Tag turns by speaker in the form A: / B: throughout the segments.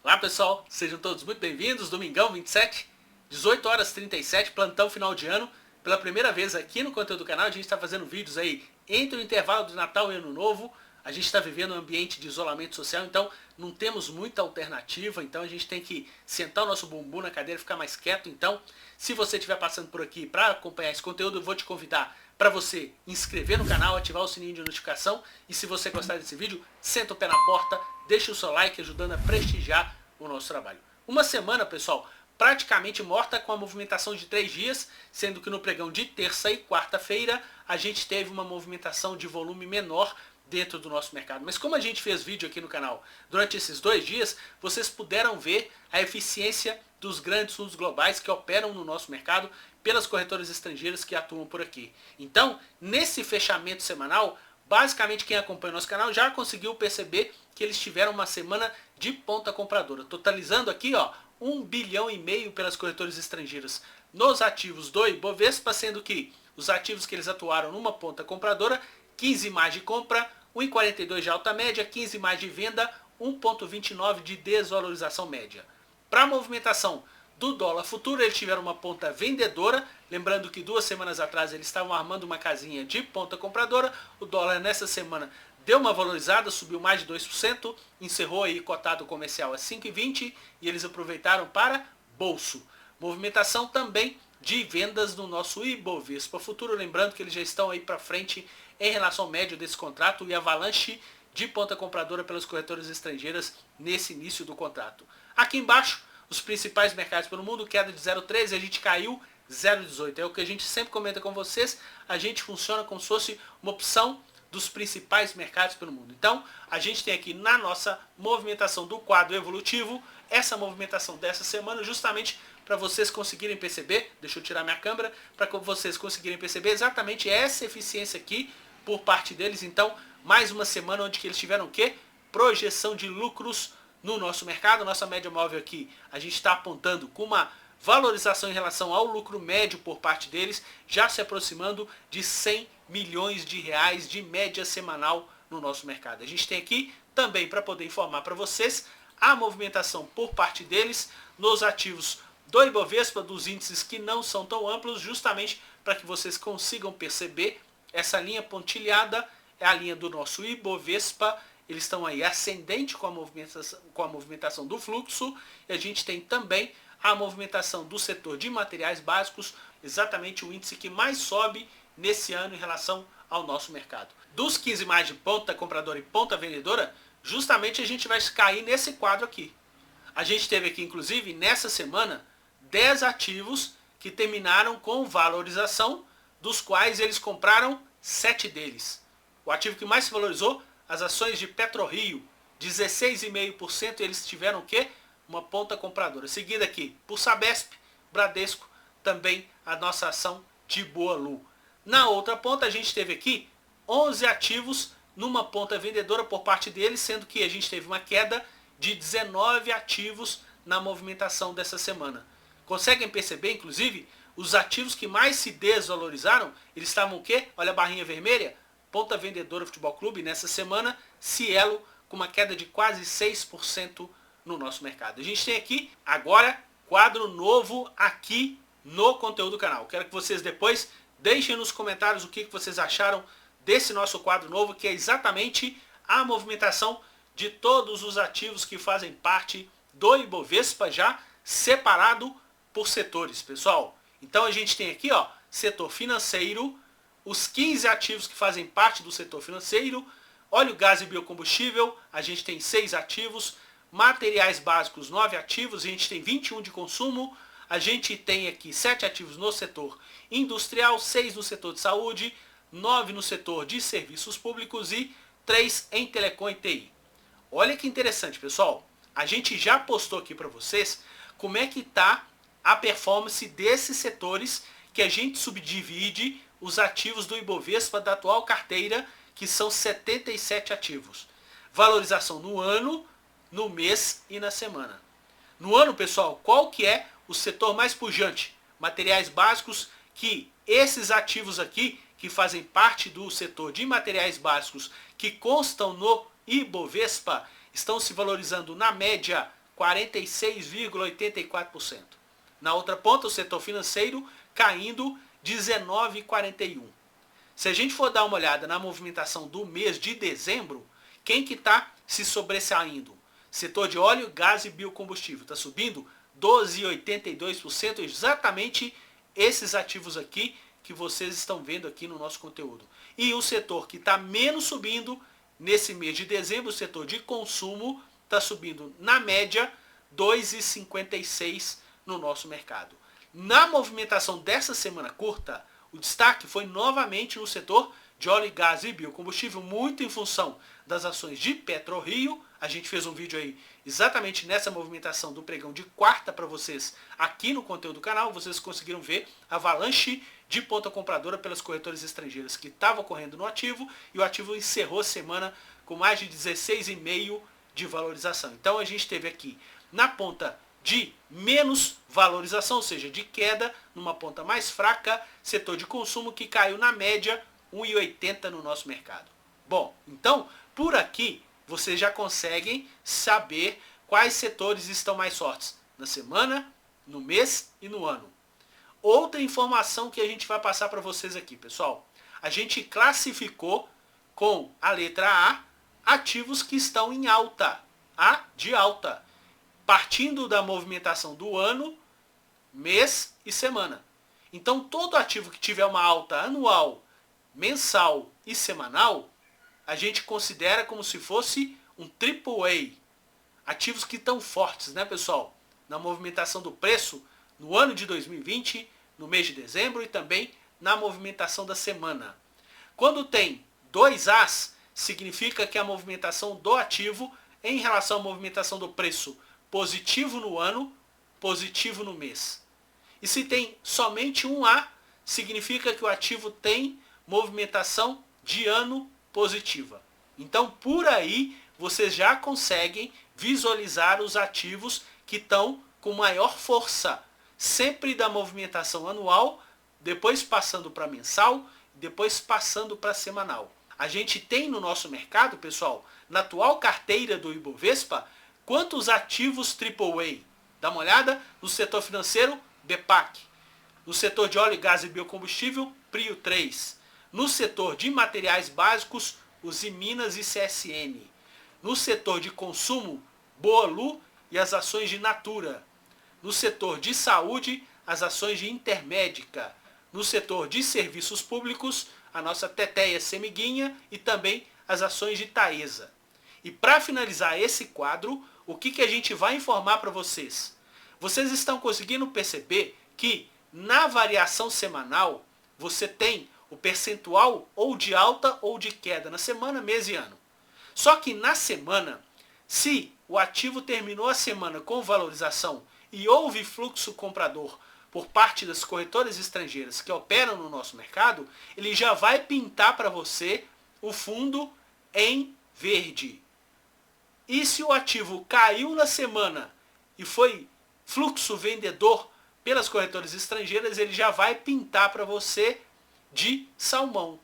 A: Olá pessoal, sejam todos muito bem-vindos. Domingão 27, 18 horas 37, plantão final de ano. Pela primeira vez aqui no conteúdo do canal, a gente está fazendo vídeos aí entre o intervalo de Natal e Ano Novo. A gente está vivendo um ambiente de isolamento social, então não temos muita alternativa. Então a gente tem que sentar o nosso bumbum na cadeira e ficar mais quieto. Então, se você estiver passando por aqui para acompanhar esse conteúdo, eu vou te convidar para você inscrever no canal, ativar o sininho de notificação. E se você gostar desse vídeo, senta o pé na porta, deixa o seu like ajudando a prestigiar o nosso trabalho. Uma semana, pessoal, praticamente morta com a movimentação de 3 dias, sendo que no pregão de terça e quarta-feira a gente teve uma movimentação de volume menor dentro do nosso mercado. Mas como a gente fez vídeo aqui no canal durante esses 2 dias, vocês puderam ver a eficiência dos grandes fundos globais que operam no nosso mercado pelas corretoras estrangeiras que atuam por aqui. Então, nesse fechamento semanal, basicamente quem acompanha o nosso canal já conseguiu perceber que eles tiveram uma semana de ponta compradora, totalizando aqui 1,5 bilhão pelas corretoras estrangeiras nos ativos do Ibovespa, sendo que os ativos que eles atuaram numa ponta compradora, 15 mais de compra, 1,42 de alta média, 15 mais de venda, 1,29 de desvalorização média. Para a movimentação do dólar futuro, eles tiveram uma ponta vendedora, lembrando que 2 semanas atrás eles estavam armando uma casinha de ponta compradora. O dólar nessa semana deu uma valorizada, subiu mais de 2%, encerrou aí cotado comercial a 5,20 e eles aproveitaram para bolso. Movimentação também de vendas no nosso Ibovespa futuro, lembrando que eles já estão aí para frente em relação ao médio desse contrato e avalanche de ponta compradora pelas corretoras estrangeiras nesse início do contrato. Aqui embaixo, os principais mercados pelo mundo, queda de 0,13, a gente caiu 0,18. É o que a gente sempre comenta com vocês, a gente funciona como se fosse uma opção dos principais mercados pelo mundo. Então, a gente tem aqui na nossa movimentação do quadro evolutivo, essa movimentação dessa semana, justamente para vocês conseguirem perceber, deixa eu tirar minha câmera, para que vocês conseguirem perceber exatamente essa eficiência aqui por parte deles. Então, mais uma semana onde que eles tiveram o quê? Projeção de lucros no nosso mercado. Nossa média móvel aqui, a gente está apontando com uma valorização em relação ao lucro médio por parte deles, já se aproximando de 100 milhões de reais de média semanal no nosso mercado. A gente tem aqui também, para poder informar para vocês, a movimentação por parte deles nos ativos do Ibovespa, dos índices que não são tão amplos, justamente para que vocês consigam perceber. Essa linha pontilhada é a linha do nosso Ibovespa. Eles estão aí ascendente com a movimentação do fluxo. E a gente tem também a movimentação do setor de materiais básicos, exatamente o índice que mais sobe nesse ano em relação ao nosso mercado. Dos 15 mais de ponta compradora e ponta vendedora, justamente a gente vai cair nesse quadro aqui. A gente teve aqui, inclusive, nessa semana, 10 ativos que terminaram com valorização, dos quais eles compraram 7 deles. O ativo que mais se valorizou, as ações de PetroRio, 16,5%, eles tiveram o quê? Uma ponta compradora. Seguida aqui por Sabesp, Bradesco, também a nossa ação de Boalu. Na outra ponta a gente teve aqui 11 ativos numa ponta vendedora por parte deles, sendo que a gente teve uma queda de 19 ativos na movimentação dessa semana. Conseguem perceber, inclusive, os ativos que mais se desvalorizaram, eles estavam o quê? Olha a barrinha vermelha, ponta vendedora Futebol Clube nessa semana, Cielo com uma queda de quase 6% no nosso mercado. A gente tem aqui agora quadro novo aqui no conteúdo do canal. Quero que vocês depois deixem nos comentários o que vocês acharam desse nosso quadro novo, que é exatamente a movimentação de todos os ativos que fazem parte do Ibovespa, já separado por setores, pessoal. Então a gente tem aqui, setor financeiro, os 15 ativos que fazem parte do setor financeiro, óleo, gás e biocombustível, a gente tem 6 ativos, materiais básicos, 9 ativos, a gente tem 21 de consumo, a gente tem aqui 7 ativos no setor industrial, 6 no setor de saúde, 9 no setor de serviços públicos e 3 em telecom e TI. Olha que interessante, pessoal. A gente já postou aqui para vocês como é que está a performance desses setores que a gente subdivide os ativos do Ibovespa da atual carteira, que são 77 ativos. Valorização no ano, no mês e na semana. No ano, pessoal, qual que é o setor mais pujante? Materiais básicos, que esses ativos aqui, que fazem parte do setor de materiais básicos, que constam no Ibovespa, estão se valorizando na média 46,84%. Na outra ponta, o setor financeiro caindo 19,41%. Se a gente for dar uma olhada na movimentação do mês de dezembro, quem que está se sobressaindo? Setor de óleo, gás e biocombustível. Está subindo 12,82%, exatamente esses ativos aqui que vocês estão vendo aqui no nosso conteúdo. E o setor que está menos subindo nesse mês de dezembro, o setor de consumo, está subindo na média 2,56% no nosso mercado. Na movimentação dessa semana curta, o destaque foi novamente no setor de óleo, gás e biocombustível, muito em função das ações de PetroRio. A gente fez um vídeo aí exatamente nessa movimentação do pregão de quarta para vocês aqui no conteúdo do canal. Vocês conseguiram ver a avalanche de ponta compradora pelas corretoras estrangeiras que estava ocorrendo no ativo, e o ativo encerrou a semana com mais de 16,5% de valorização. Então a gente teve aqui na ponta de menos valorização, ou seja, de queda, numa ponta mais fraca, setor de consumo que caiu na média 1,80% no nosso mercado. Bom, então por aqui vocês já conseguem saber quais setores estão mais fortes na semana, no mês e no ano. Outra informação que a gente vai passar para vocês aqui, pessoal. A gente classificou com a letra A ativos que estão em alta. A de alta. Partindo da movimentação do ano, mês e semana. Então todo ativo que tiver uma alta anual, mensal e semanal, a gente considera como se fosse um AAA. Ativos que estão fortes, né, pessoal? Na movimentação do preço no ano de 2020, no mês de dezembro e também na movimentação da semana. Quando tem dois As, significa que a movimentação do ativo em relação à movimentação do preço positivo no ano, positivo no mês. E se tem somente um A, significa que o ativo tem movimentação de ano positiva. Então, por aí, vocês já conseguem visualizar os ativos que estão com maior força, sempre da movimentação anual, depois passando para mensal, depois passando para semanal. A gente tem no nosso mercado, pessoal, na atual carteira do Ibovespa, quantos ativos AAA? Dá uma olhada no setor financeiro, BPAC. No setor de óleo, gás e biocombustível, Prio 3. No setor de materiais básicos, os Minas e CSN. No setor de consumo, Boalu e as ações de Natura. No setor de saúde, as ações de Intermédica. No setor de serviços públicos, a nossa Teteia Semiguinha e também as ações de Taesa. E para finalizar esse quadro, o que a gente vai informar para vocês? Vocês estão conseguindo perceber que na variação semanal você tem o percentual ou de alta ou de queda na semana, mês e ano. Só que na semana, se o ativo terminou a semana com valorização e houve fluxo comprador por parte das corretoras estrangeiras que operam no nosso mercado, ele já vai pintar para você o fundo em verde. E se o ativo caiu na semana e foi fluxo vendedor pelas corretoras estrangeiras, ele já vai pintar para você de salmão.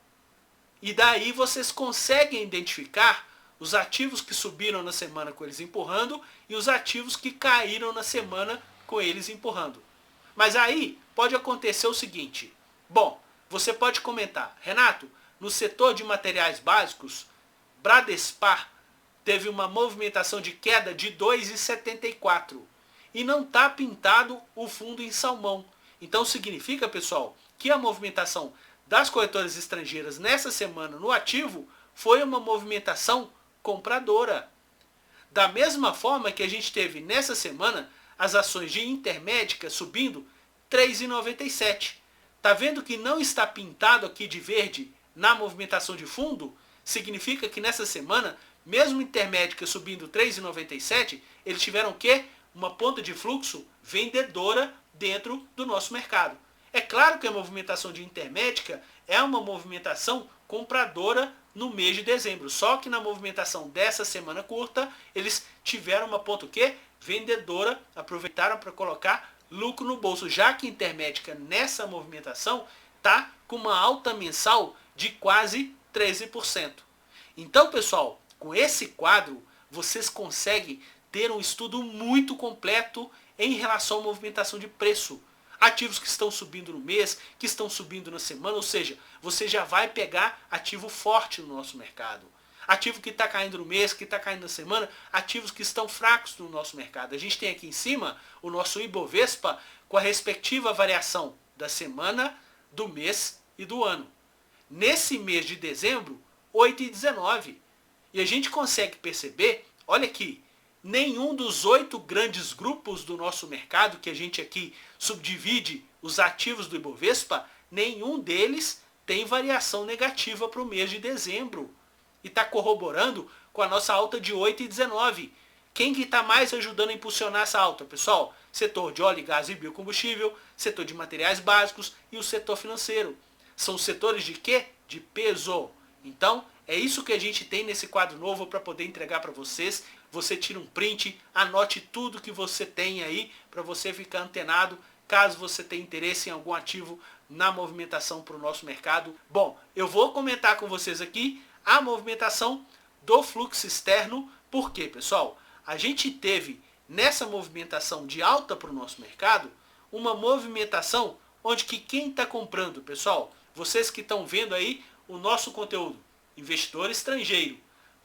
A: E daí vocês conseguem identificar os ativos que subiram na semana com eles empurrando e os ativos que caíram na semana com eles empurrando. Mas aí pode acontecer o seguinte. Bom, você pode comentar, Renato, no setor de materiais básicos, Bradespar teve uma movimentação de queda de 2,74 e não está pintado o fundo em salmão. Então significa, pessoal, que a movimentação das corretoras estrangeiras nessa semana no ativo foi uma movimentação compradora. Da mesma forma que a gente teve nessa semana as ações de Intermédica subindo 3,97. Tá vendo que não está pintado aqui de verde na movimentação de fundo? Significa que nessa semana, mesmo Intermédica subindo 3,97, eles tiveram o quê? Uma ponta de fluxo vendedora dentro do nosso mercado. É claro que a movimentação de Intermédica é uma movimentação compradora no mês de dezembro. Só que na movimentação dessa semana curta, eles tiveram uma ponta o quê? Vendedora, aproveitaram para colocar lucro no bolso, já que Intermédica nessa movimentação está com uma alta mensal de quase 13%. Então, pessoal, com esse quadro, vocês conseguem ter um estudo muito completo em relação à movimentação de preço. Ativos que estão subindo no mês, que estão subindo na semana, ou seja, você já vai pegar ativo forte no nosso mercado. Ativo que está caindo no mês, que está caindo na semana, ativos que estão fracos no nosso mercado. A gente tem aqui em cima o nosso Ibovespa com a respectiva variação da semana, do mês e do ano. Nesse mês de dezembro, 8,19. E a gente consegue perceber, olha aqui, nenhum dos 8 grandes grupos do nosso mercado, que a gente aqui subdivide os ativos do Ibovespa, nenhum deles tem variação negativa para o mês de dezembro. E está corroborando com a nossa alta de 8,19. Quem que está mais ajudando a impulsionar essa alta, pessoal? Setor de óleo, gás e biocombustível, setor de materiais básicos e o setor financeiro. São setores de quê? De peso. Então, é isso que a gente tem nesse quadro novo para poder entregar para vocês. Você tira um print, anote tudo que você tem aí para você ficar antenado, caso você tenha interesse em algum ativo na movimentação para o nosso mercado. Bom, eu vou comentar com vocês aqui a movimentação do fluxo externo. Por quê, pessoal? A gente teve nessa movimentação de alta para o nosso mercado, uma movimentação onde que quem está comprando, pessoal, vocês que estão vendo aí o nosso conteúdo, investidor estrangeiro,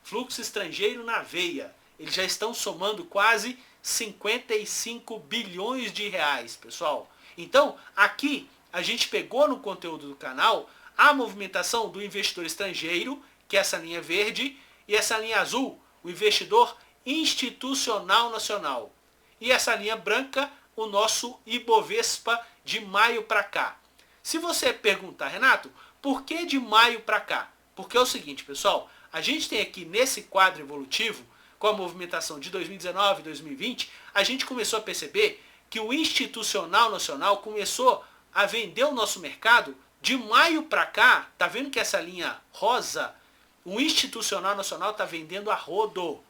A: fluxo estrangeiro na veia, eles já estão somando quase 55 bilhões de reais, pessoal. Então, aqui a gente pegou no conteúdo do canal a movimentação do investidor estrangeiro, que é essa linha verde, e essa linha azul, o investidor institucional nacional. E essa linha branca, o nosso Ibovespa de maio para cá. Se você perguntar, Renato, por que de maio para cá? Porque é o seguinte, pessoal, a gente tem aqui nesse quadro evolutivo, com a movimentação de 2019 e 2020, a gente começou a perceber que o institucional nacional começou a vender o nosso mercado de maio para cá. Tá vendo que essa linha rosa, o institucional nacional está vendendo a rodo.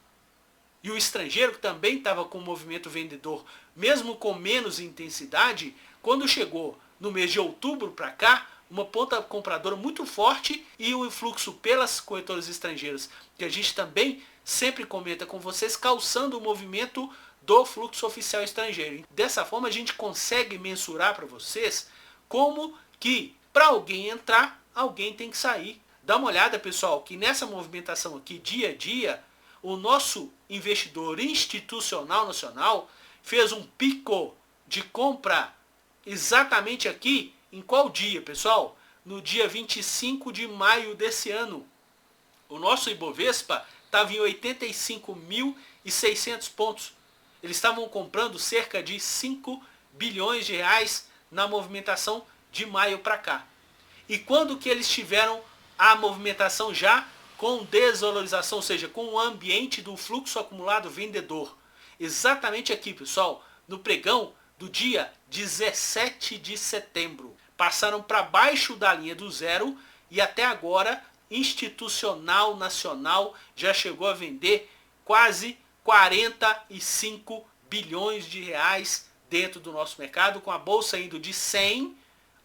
A: E o estrangeiro, que também estava com o movimento vendedor, mesmo com menos intensidade, quando chegou no mês de outubro para cá, uma ponta compradora muito forte e o fluxo pelas corretoras estrangeiras, que a gente também sempre comenta com vocês, calçando o movimento do fluxo oficial estrangeiro. Dessa forma a gente consegue mensurar para vocês como que para alguém entrar, alguém tem que sair. Dá uma olhada, pessoal, que nessa movimentação aqui dia a dia, o nosso investidor institucional nacional fez um pico de compra exatamente aqui, em qual dia, pessoal? No dia 25 de maio desse ano. O nosso Ibovespa estava em 85.600 pontos. Eles estavam comprando cerca de 5 bilhões de reais na movimentação de maio para cá. E quando que eles tiveram a movimentação já com desvalorização, ou seja, com o ambiente do fluxo acumulado vendedor? Exatamente aqui, pessoal, no pregão do dia 17 de setembro. Passaram para baixo da linha do zero e até agora institucional nacional já chegou a vender quase 45 bilhões de reais dentro do nosso mercado, com a bolsa indo de 100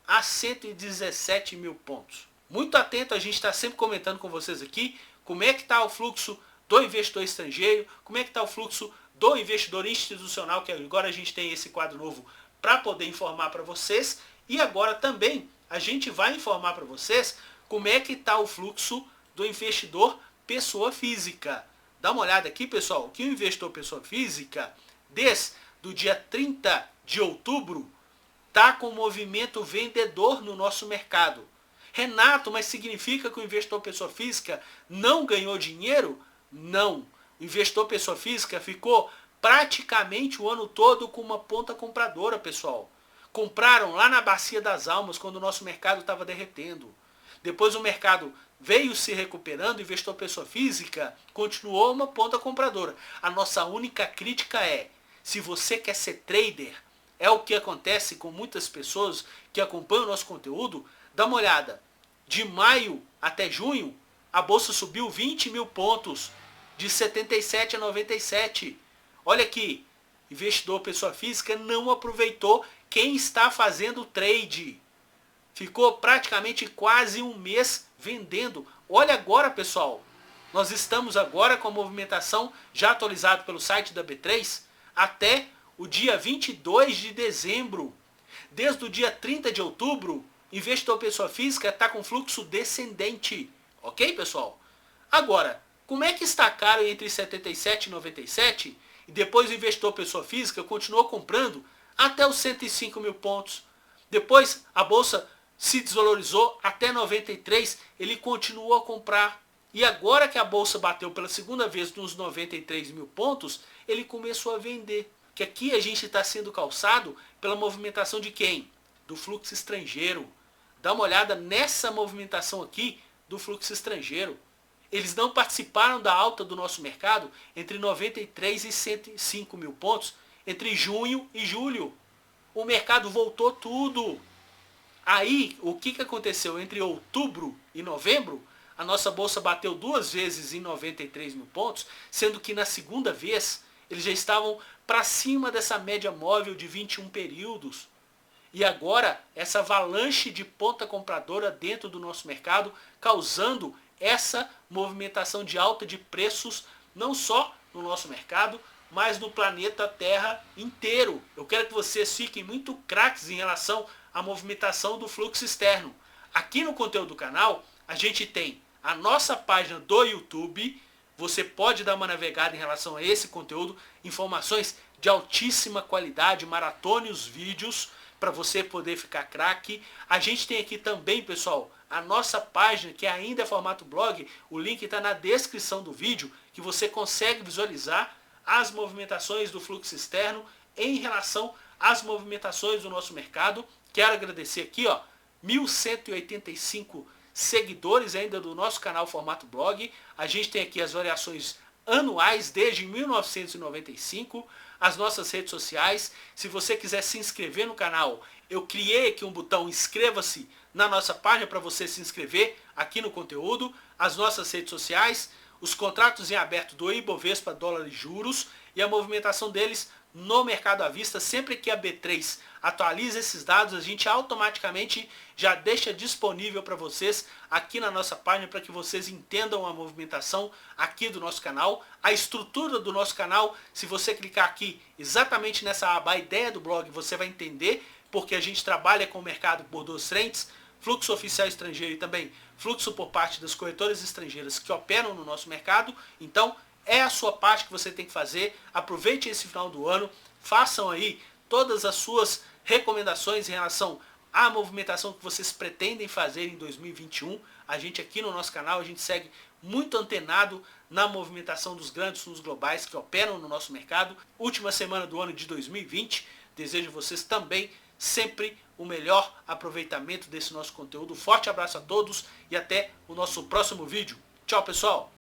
A: a 117 mil pontos. Muito atento, a gente está sempre comentando com vocês aqui como é que está o fluxo do investidor estrangeiro, como é que está o fluxo do investidor institucional, que agora a gente tem esse quadro novo para poder informar para vocês. E agora também a gente vai informar para vocês como é que está o fluxo do investidor pessoa física. Dá uma olhada aqui, pessoal, que o investidor pessoa física, desde o dia 30 de outubro, está com movimento vendedor no nosso mercado. Renato, mas significa que o investidor pessoa física não ganhou dinheiro? Não. O investidor pessoa física ficou praticamente o ano todo com uma ponta compradora, pessoal. Compraram lá na Bacia das Almas, quando o nosso mercado estava derretendo. Depois o mercado veio se recuperando, o investidor pessoa física continuou uma ponta compradora. A nossa única crítica é, se você quer ser trader, é o que acontece com muitas pessoas que acompanham o nosso conteúdo, dá uma olhada. De maio até junho, a bolsa subiu 20 mil pontos, de 77 a 97. Olha aqui, investidor pessoa física não aproveitou quem está fazendo trade. Ficou praticamente quase um mês vendendo. Olha agora, pessoal, Nós estamos agora com a movimentação já atualizada pelo site da B3 até o dia 22 de dezembro. Desde o dia 30 de outubro, investidor pessoa física está com fluxo descendente. Ok, pessoal? Agora, como é que está caro entre 77 e 97 e depois o investidor pessoa física continuou comprando até os 105 mil pontos? Depois a bolsa se desvalorizou até 93, ele continuou a comprar. E agora que a bolsa bateu pela segunda vez nos 93 mil pontos, ele começou a vender. Que aqui a gente está sendo calçado pela movimentação de quem? Do fluxo estrangeiro. Dá uma olhada nessa movimentação aqui do fluxo estrangeiro. Eles não participaram da alta do nosso mercado entre 93 e 105 mil pontos entre junho e julho. O mercado voltou tudo. Aí, o que aconteceu entre outubro e novembro? A nossa bolsa bateu duas vezes em 93 mil pontos, sendo que na segunda vez eles já estavam para cima dessa média móvel de 21 períodos. E agora, essa avalanche de ponta compradora dentro do nosso mercado, causando essa movimentação de alta de preços, não só no nosso mercado, mas no planeta Terra inteiro. Eu quero que vocês fiquem muito craques em relação à movimentação do fluxo externo. Aqui no conteúdo do canal, a gente tem a nossa página do YouTube. Você pode dar uma navegada em relação a esse conteúdo, informações de altíssima qualidade, maratone os vídeos para você poder ficar craque. A gente tem aqui também, pessoal, a nossa página, que ainda é formato blog, o link está na descrição do vídeo, que você consegue visualizar as movimentações do fluxo externo em relação às movimentações do nosso mercado. Quero agradecer aqui, 1.185 seguidores ainda do nosso canal formato blog. A gente tem aqui as variações anuais desde 1995, as nossas redes sociais. Se você quiser se inscrever no canal, eu criei aqui um botão inscreva-se na nossa página para você se inscrever aqui no conteúdo, as nossas redes sociais, os contratos em aberto do Ibovespa, dólar e juros e a movimentação deles no mercado à vista. Sempre que a B3 atualiza esses dados, a gente automaticamente já deixa disponível para vocês aqui na nossa página, para que vocês entendam a movimentação aqui do nosso canal, a estrutura do nosso canal. Se você clicar aqui exatamente nessa aba, a ideia do blog, você vai entender, porque a gente trabalha com o mercado por duas frentes, fluxo oficial estrangeiro e também fluxo por parte das corretoras estrangeiras que operam no nosso mercado. Então, é a sua parte que você tem que fazer. Aproveite esse final do ano, façam aí todas as suas recomendações em relação à movimentação que vocês pretendem fazer em 2021. A gente aqui no nosso canal, a gente segue muito antenado na movimentação dos grandes fundos globais que operam no nosso mercado. Última semana do ano de 2020. Desejo a vocês também sempre o melhor aproveitamento desse nosso conteúdo. Forte abraço a todos e até o nosso próximo vídeo. Tchau, pessoal!